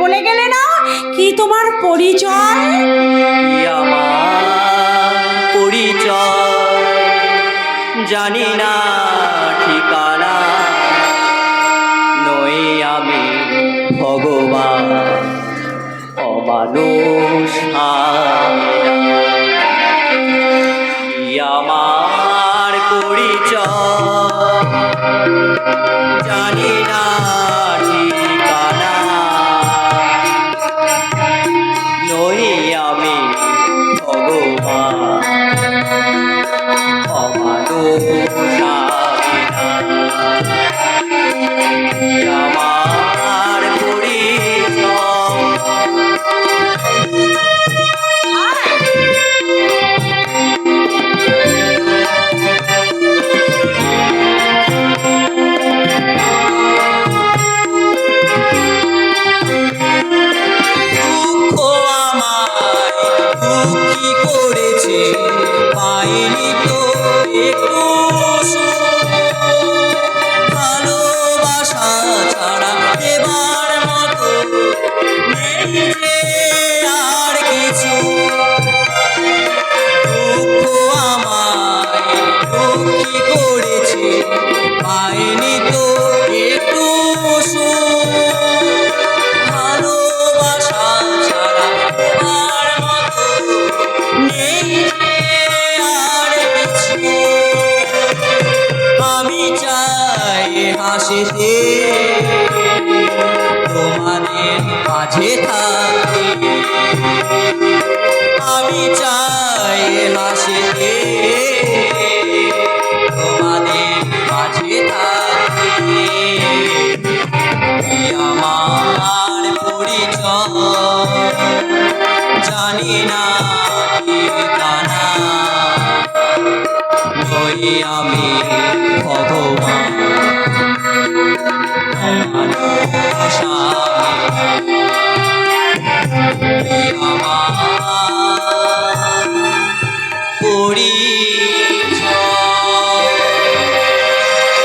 বলে গেলে না কি তোমার পরিচয়? আমার পরিচয় জানি না ঠিকানা, নই আমি ভগবান অমানুষ আমার পরিচয় জানি না ঠিকানা, নই আমি ভগবান অমানুষ আমার পরিচয়। কি করেছে পাইনি তো একটু ভালোবাসা ছাড়া এবার মতো নেই যে আর কিছু। দুঃখ আমায় কি করেছে পাইনি তো একটু ভালোবাসা ছাড়া এবার মতো নেই আর কিছু। আমি চাই হাসিতে তোমাদের মাঝে থাকতে, আমি চাই হাসিতে তোমাদের মাঝে থাকতে। আমার পরিচয় জানি না ঠিকানা, নই আমি ভগবান অমানুষ আমি।